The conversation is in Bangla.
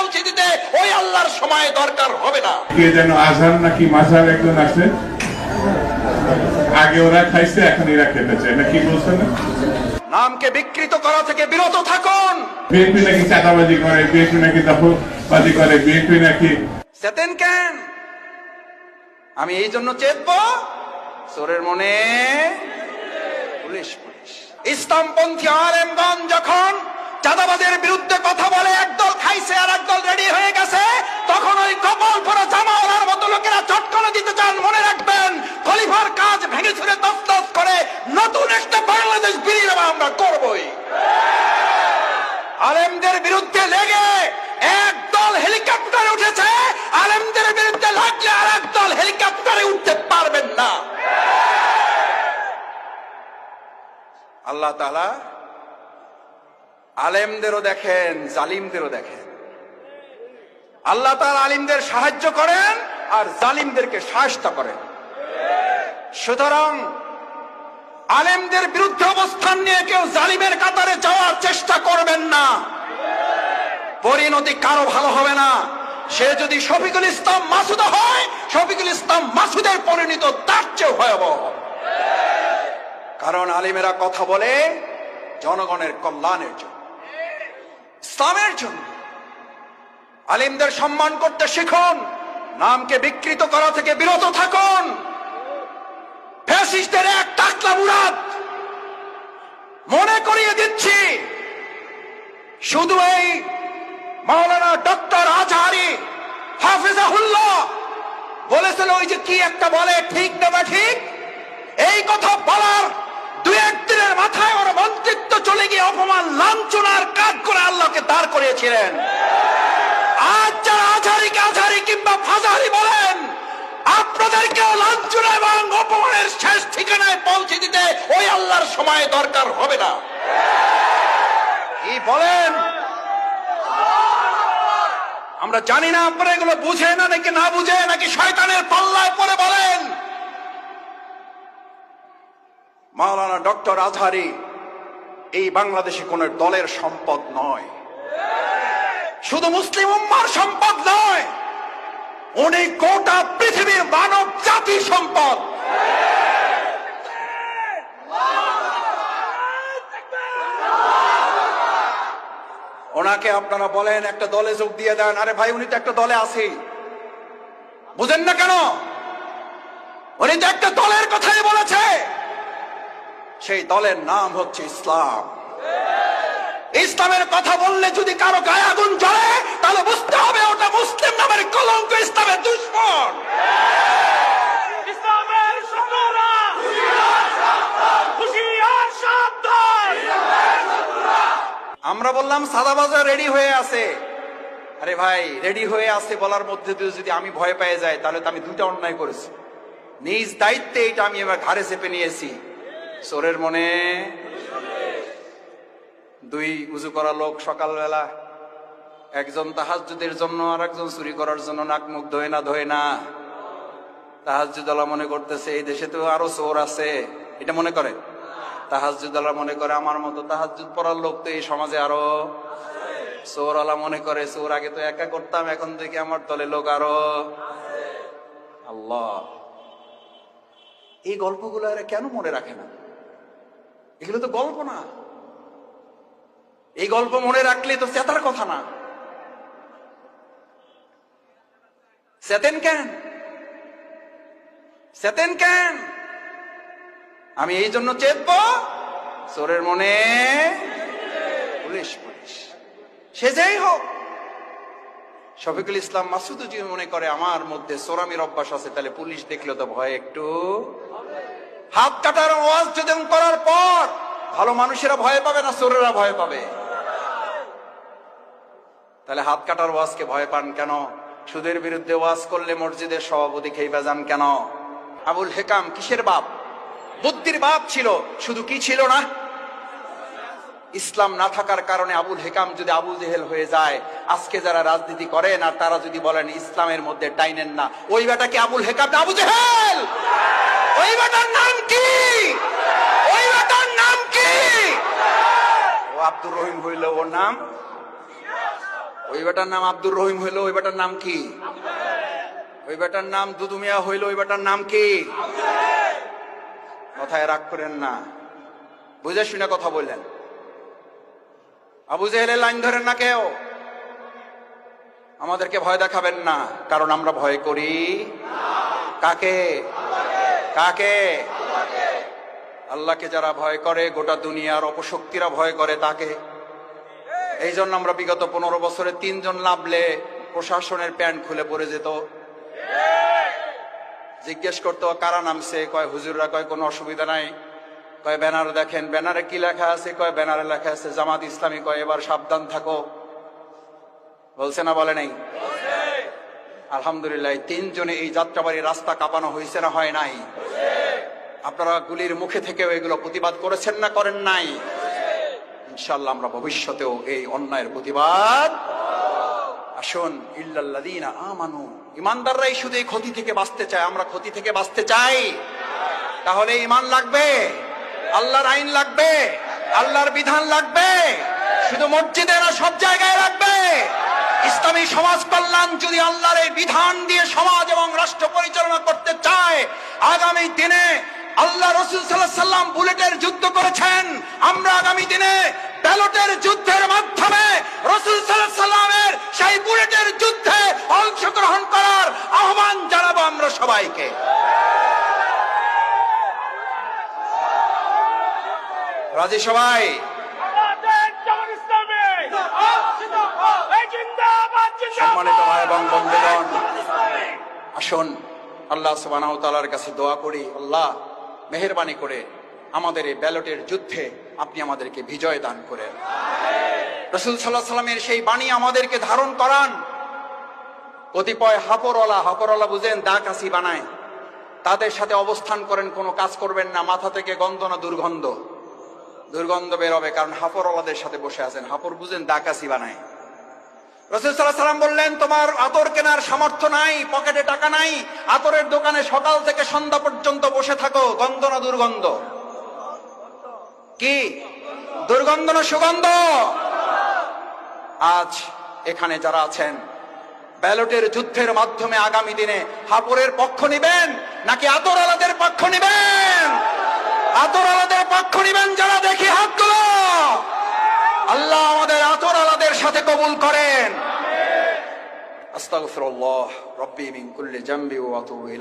পৌঁছে দিতে ওই আল্লাহর সময় দরকার হবে না। কে যেন আজহার নাকি মাঝার একজন আছে, আগে ওরা খাইছে এখন এরা খেতে চায় না, কি বলছেন না? নামকে বিকৃত করা থেকে বিরত থাকুন। বিএনপি নাকি চাঁদাবাজি করে, বিএনপি নাকি দখলবাজি করে, বিএনপি নাকি চেতেন কেন? আমি এই জন্য চেতব, চোরের মনে পুলিশ পুলিশ। ইসলামপন্থী আলেমগণ যখন চাঁদাবাজের বিরুদ্ধে কথা বলে, একদল খাইছে আর একদল রেডি হয়ে গেছে, তখন ওই কপাল পরা জামাওয়ালার মতো লোকেরা চটকলে দিতে চান। মনে রাখবেন, খলিফার কাজ ভেঙে ছুড়ে তছনছ করে নতুন একটা বাংলাদেশ বিনির্মাণ আমরা করবই। আলেমদের বিরুদ্ধে লেগে একদল হেলিকপ্টারে উঠেছে, আলেমদের বিরুদ্ধে লাগলে আর একদল হেলিকপ্টারে উঠতে পারবেন না। আল্লাহ তাআলা আলেমদেরও দেখেন, জালিমদেরও দেখেন। আল্লাহ তাআলা আলিমদের সাহায্য করেন আর জালিমদেরকে শায়েস্তা করেন। সুতরাং আলেমদের বিরুদ্ধে অবস্থান নিয়ে কেউ জালিমের কাতারে যাওয়ার চেষ্টা করবেন না, পরিণতি কারো ভালো হবে না। সে যদি শফিকুল ইসলাম মাসুদ হয়, শফিকুল ইসলাম মাসুদের পরিণত তার চেয়েও ভয়াবহ। কারণ আলিমেরা কথা বলে জনগণের কল্যাণের জন্য, ইসলামের জন্য। আলিমদের সম্মান করতে শিখুন, নামকে বিকৃত করা থেকে বিরত থাকুন। ফ্যাসিস্টদের এক টাকলা মুরাদ মনে করিয়ে দিচ্ছি, শুধু এই মাওলানা ডক্টর আজহারি হাফিজাহুল্লাহ বলেছিল, ওই যে কি একটা বলে, ঠিক না বা ঠিক, এই কথা বলার দুই একদিনের মাথায় ওর মন্ত্রিত্ব চলে গিয়ে অপমান লাঞ্ছনার কাজ করে আল্লাহকে দাঁড় করিয়েছিলেন। আজ যারা আজহারিকে আজহারি কিংবা ফাজাহারি বলেন, আপনাদেরকে লাঞ্ছনা এবং অপমানের শেষ ঠিকানায় পৌঁছে দিতে ওই আল্লাহর সময় দরকার হবে না। কি বলেন? আমরা জানি না আপনারা এগুলো বুঝে না নাকি না বুঝে, নাকি শয়তানের পাল্লায় পড়ে বলেন। মাওলানা ডক্টর আজহারি এই বাংলাদেশে কোন দলের সম্পদ নয়, শুধু মুসলিম উম্মার সম্পদ নয়, উনি গোটা পৃথিবীর মানব জাতির সম্পদ। ওনাকে আপনারা বলেন একটা দলে যোগ দিয়ে দেন, আরে ভাই উনি তো একটা দলে আছে, বুঝেন না কেন? উনি তো একটা দলের কথাই বলেছে, সেই দলের নাম হচ্ছে ইসলাম। ইসলামের কথা বললে যদি কারো গায়ে আগুন জ্বলে, তাহলে বুঝতে হবে ওটা মুসলিম নামের কলঙ্ক, ইসলামের দুশমন। আমরা বললাম সাদাবাজার রেডি হয়ে আছে। আরে ভাই, রেডি হয়ে আছে বলার মধ্যে দিয়ে যদি আমি ভয় পেয়ে যাই, তাহলে তো আমি দুইটা অন্যায় করেছি। নিজ দায়িত্বে এটা আমি এবার ঘাড়ে চেপে নিয়েছি। চোরের মনে দুই উজু করা লোক সকালবেলা, একজন তাহাজ্জুদের জন্য আর একজন চুরি করার জন্য নাক মুখ ধোয় না। তাহাজ্জুদওয়ালা মনে করতেছে এই দেশে তো আরো চোর আছে, এটা মনে করে। তাহাজ্জুদওয়ালা মনে করে আমার মতো তাহাজ্জুদ পড়ার লোক তো এই সমাজে আরো। চোরওয়ালা মনে করে চোর আগে তো একা করতাম, এখন থেকে আমার দলে লোক আরো। আল্লাহ, এই গল্পগুলো এরা কেন মনে রাখে না? এগুলো তো গল্প না, এই গল্প মনে রাখলে তো চেতার কথা না। চেতেন কেন? চেতেন কেন? আমি এই জন্য চেতব, চোরের মনে পুলিশ পুলিশ। সে যেই হোক, শফিকুল ইসলাম মাসুদ যদি মনে করে আমার মধ্যে চোরামির অভ্যাস আছে, তাহলে পুলিশ দেখলে তো ভয় একটু। হাত কাটার ওয়াজ যদি করার পর ভালো মানুষেরা ভয় পাবে না চোরেরা ভয় পাবে? তাহলে হাত কাটার ওয়াজকে ভয় পান কেন? সুদের বিরুদ্ধে ওয়াজ করলে মসজিদের সভাপতি খেয়ে যান কেন? আবুল হেকাম কিসের বাপ? বুদ্ধির বাপ ছিল, শুধু কি ছিল না? ইসলাম না থাকার কারণে আবুল হেকাম যদি আবু জেহেল হয়ে যায়, আজকে যারা রাজনীতি করেন আর তারা যদি বলেন ইসলামের মধ্যে টাইনেন না, ওই বেটা কি আবুল হেকাম না আবু জেহেল? ওই বেটার নাম কি? ওই বেটার নাম কি? ও আব্দুর রহিম হইল ওর নাম, ওই বেটার নাম আব্দুর রহিম হইলো, ওই বেটার নাম কি? ওই বেটার নাম দুদু মিয়া হইলো, ওই বেটার নাম কি? কথায় রাগ করেন না, বুঝে শুনে কথা বললেন। আবু জেহেলের লাইন ধরেন না কেউ, আমাদেরকে ভয় দেখাবেন না, কারণ আমরা ভয় করি কাকে? কাকে? আল্লাহকে যারা ভয় করে, গোটা দুনিয়ার অপশক্তিরা ভয় করে তাকে। এই জন্য আমরা বিগত 15 বছরে 3 জন নামলে প্রশাসনের প্যান্ট খুলে পড়ে যেত। জিজ্ঞেস করতো কারা নামছে, কয় হুজুররা, কয় কোনো অসুবিধা নাই, কয় ব্যানার দেখেন, ব্যানারে কি লেখা আছে, কয় ব্যানারে লেখা আছে জামাত ইসলামী, কয় এবার সাবধান থাকো। বলছে না বলে নাই? আলহামদুলিল্লাহ 3 জনে এই যাত্রাবাড়ি রাস্তা কাঁপানো হয়েছে না হয় নাই? আপনারা গুলির মুখে থেকেও এগুলো প্রতিবাদ করেছেন না করেন নাই? ইনশাআল্লাহ আমরা ভবিষ্যতেও এই অন্যায়ের প্রতিবাদ। আসুন, ইল্লাল্লাযীনা আমানু, ঈমানদাররাই শুধু এই ক্ষতি থেকে বাঁচতে চায়। আমরা ক্ষতি থেকে বাঁচতে চাই, তাহলে ঈমান লাগবে, আল্লাহর আইন লাগবে, আল্লাহর বিধান লাগবে। শুধু মসজিদে না, সব জায়গায় লাগবে। ইসলামী সমাজ কল্যাণ যদি আল্লাহর এই বিধান দিয়ে সমাজ এবং রাষ্ট্র পরিচালনা করতে চায়, আগামী দিনে আল্লাহ রাসূল সাল্লাল্লাহু আলাইহি ওয়াসাল্লাম বুলেটের যুদ্ধ করেছেন, আমরা আগামী দিনে ব্যালটের যুদ্ধের মাধ্যমে রাসূল সাল্লাল্লাহু আলাইহি ওয়াসাল্লামের সেই বুলেটের যুদ্ধে অংশগ্রহণ করার আহ্বান জানাবো আমরা সবাইকে। রাজি সবাই? সম্মানিত ভাই এবং বন্ধুগণ, আসুন আল্লাহ সুবহানাহু ওয়া তাআলার কাছে দোয়া করি, আল্লাহ মেহেরবানি করে আমাদের এই ব্যালটের যুদ্ধে আপনি আমাদেরকে বিজয় দান করেন। রাসূল সাল্লাল্লাহু আলাইহি ওয়াসাল্লামের সেই বাণী আমাদেরকে ধারণ করান। কতিপয় হাপরওয়ালা বুঝেন, দাকাসি বানায়, তাদের সাথে অবস্থান করেন, কোনো কাজ করবেন না। মাথা থেকে গন্ধ না দুর্গন্ধ বেরোবে, কারণ হাপরওয়ালাদের সাথে বসে আছেন। হাপর বুঝেন, দাকাসি বানায়। রাসূল সাল্লাল্লাহু আলাইহি ওয়াসাল্লাম বললেন, তোমার আতর কেনার সামর্থ্য নাই, পকেটে টাকা নাই, আতরের দোকানে সকাল থেকে সন্ধ্যা পর্যন্ত বসে থাকো। গন্ধ না দুর্গন্ধ? কি দুর্গন্ধ না সুগন্ধ? আজ এখানে যারা আছেন, ব্যালটের যুদ্ধের মাধ্যমে আগামী দিনে হাপরের পক্ষ নিবেন নাকি আতরওয়ালাদের পক্ষ নিবেন? আতরওয়ালাদের পক্ষ নিবেন যারা, দেখি হাতগুলো। আল্লাহ আমাদের আতরওয়ালাদের সাথে কবুল করেন। আস্তাগফিরুল্লাহ রাব্বি মিন কুল্লি জামবি ওয়া আতুবু ইলাইহি।